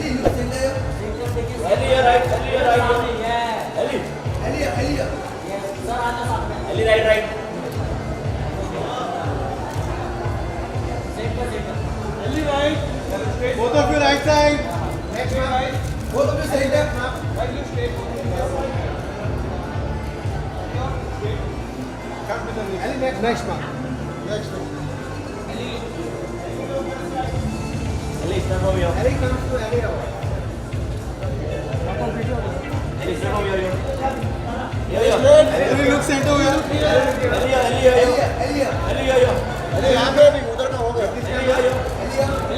Elli, you're right. Elli, you're right. Yeah. Elli. Elli. Yes. Sir, Elli, right. Elli, right. Both of you right side. Next one. Right. Both of you side left. Right, you straight. Come to the Elli, next one. Next one. Elli, stand over here. Elli comes to Elli. Elli, stand over here. Elli, look center here. Elli, Elli. Elli, अरे यहाँ पे भी उधर का हो गया। Elli,